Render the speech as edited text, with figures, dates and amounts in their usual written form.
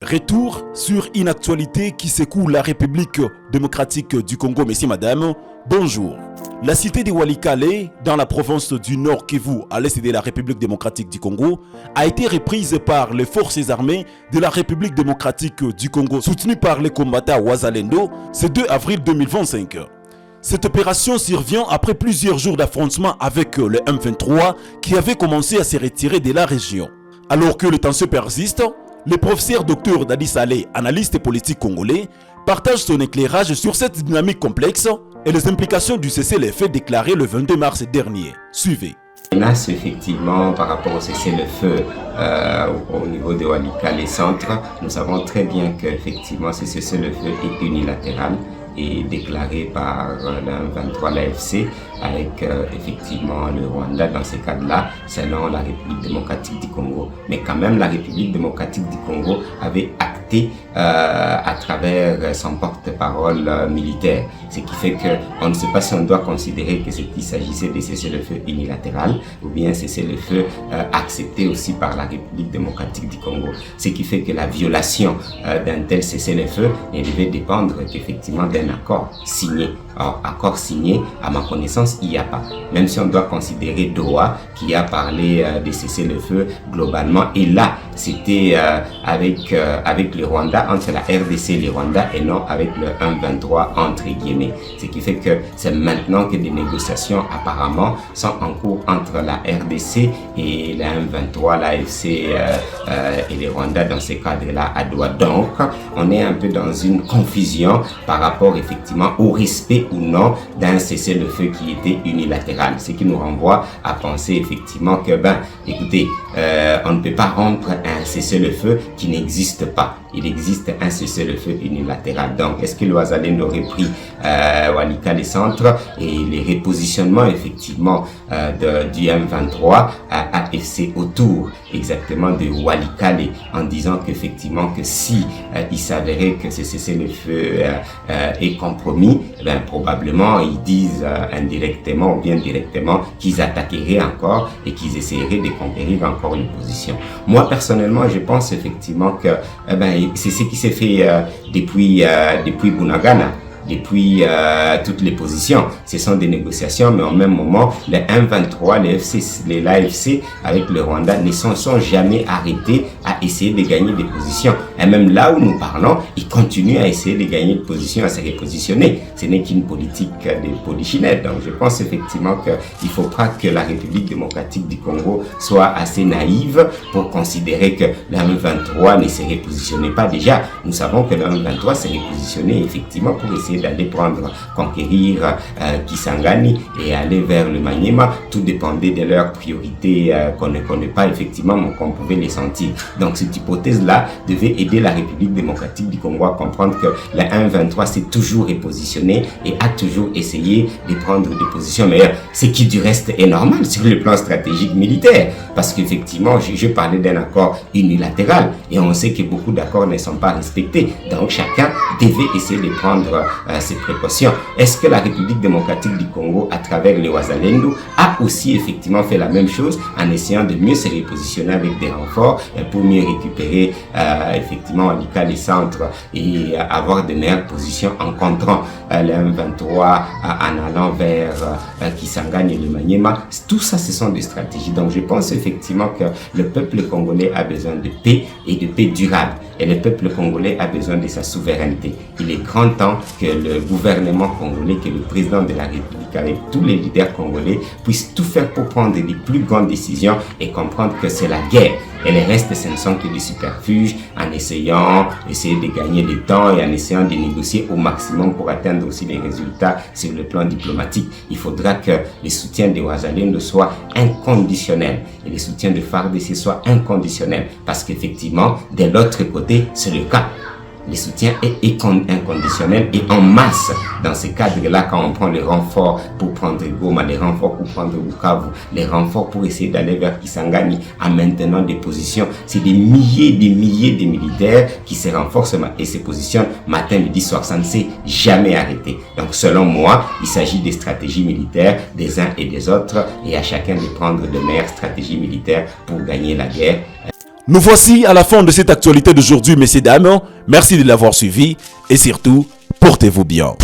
Retour sur une actualité qui secoue la République démocratique du Congo. Messieurs, madame, bonjour. La cité de Walikale, dans la province du Nord Kivu, à l'est de la République démocratique du Congo, a été reprise par les forces armées de la République démocratique du Congo, soutenues par les combattants Wazalendo, ce 2 avril 2025. Cette opération survient après plusieurs jours d'affrontements avec le M23 qui avait commencé à se retirer de la région. Alors que les tensions persistent, le professeur Dr Dadi Saleh, analyste politique congolais, partage son éclairage sur cette dynamique complexe et les implications du cessez-le-feu déclaré le 22 mars dernier. Suivez. Menace effectivement par rapport au cessez-le-feu au niveau de Walikale centre, nous savons très bien qu'effectivement ce cessez-le-feu est unilatéral et déclaré par l'M23, l'AFC, avec effectivement le Rwanda dans ces cas-là, selon la République démocratique du Congo. Mais quand même, la République démocratique du Congo avait acté à travers son porte-parole militaire. Ce qui fait qu'on ne sait pas si on doit considérer que qu'il s'agissait de cessez-le-feu unilatéral ou bien cessez-le-feu accepté aussi par la République démocratique du Congo. Ce qui fait que la violation d'un tel cessez-le-feu devait dépendre qu'effectivement d'un accord signé. Or, accord signé, à ma connaissance, il n'y a pas. Même si on doit considérer Doha, qui a parlé de cessez-le-feu globalement, et là, c'était avec le Rwanda, entre la RDC et le Rwanda, et non avec le M23 entre guillemets. Ce qui fait que c'est maintenant que des négociations apparemment sont en cours entre la RDC et la M23, l'AFC et le Rwanda dans ces cadres-là à Doha. Donc, on est un peu dans une confusion par rapport effectivement au respect ou non d'un cessez-le-feu qui était unilatéral. Ce qui nous renvoie à penser effectivement que, écoutez, on ne peut pas rompre un cessez-le-feu qui n'existe pas. Il existe un cessez-le-feu unilatéral. Donc, est-ce que le Wazalendo aurait pris Walikale centre et les repositionnements effectivement du M23 à AFC autour exactement de Walikale en disant qu'effectivement que si il s'avérait que ce cessez-le-feu est compromis, probablement ils disent indirectement ou bien directement qu'ils attaqueraient encore et qu'ils essaieraient de conquérir encore une position. Moi personnellement, je pense effectivement que c'est ce qui s'est fait depuis Bunagana. Depuis toutes les positions, ce sont des négociations, mais en même moment, les M23, l'AFC avec le Rwanda ne sont jamais arrêtés à essayer de gagner des positions. Et même là où nous parlons, ils continuent à essayer de gagner des positions, à se repositionner. Ce n'est qu'une politique de polichinelle. Donc je pense effectivement qu'il ne faut pas que la République démocratique du Congo soit assez naïve pour considérer que le M23 ne se repositionnait pas déjà. Nous savons que le M23 s'est repositionné effectivement pour essayer d'aller conquérir Kisangani et aller vers le Maniema. Tout dépendait de leurs priorités qu'on ne connaît pas effectivement, mais qu'on pouvait les sentir. Donc cette hypothèse-là devait aider la République démocratique du Congo à comprendre que le M23 s'est toujours repositionné et a toujours essayé de prendre des positions meilleures. Ce qui du reste est normal sur le plan stratégique militaire, parce qu'effectivement, je parlais d'un accord unilatéral et on sait que beaucoup d'accords ne sont pas respectés. Donc chacun devait essayer de prendre ces précautions. Est-ce que la République démocratique du Congo, à travers les Wazalendo, a aussi effectivement fait la même chose en essayant de mieux se repositionner avec des renforts pour mieux récupérer effectivement Walikale centre et avoir de meilleures positions en contrant le M23 en allant vers Kisangani et le Maniema? Tout ça, ce sont des stratégies. Donc je pense effectivement que le peuple congolais a besoin de paix et de paix durable. Et le peuple congolais a besoin de sa souveraineté. Il est grand temps que le gouvernement congolais, que le président de la République, avec tous les leaders congolais, puissent tout faire pour prendre les plus grandes décisions et comprendre que c'est la guerre. Et les restes, ce ne sont que des superfuges en essayant d'essayer de gagner du temps et en essayant de négocier au maximum pour atteindre aussi les résultats sur le plan diplomatique. Il faudra que le soutien de Wazalendo soit inconditionnel et le soutien de FARDC soit inconditionnel, parce qu'effectivement, de l'autre côté, c'est le cas. Le soutien est inconditionnel et en masse. Dans ce cadre-là, quand on prend les renforts pour prendre Goma, les renforts pour prendre Bukavu, les renforts pour essayer d'aller vers Kisangani en maintenant des positions, c'est des milliers de militaires qui se renforcent et se positionnent matin, midi, soir. Ça ne s'est jamais arrêté. Donc selon moi, il s'agit des stratégies militaires des uns et des autres et à chacun de prendre de meilleures stratégies militaires pour gagner la guerre. Nous voici à la fin de cette actualité d'aujourd'hui, messieurs, dames. Merci de l'avoir suivi et surtout, portez-vous bien.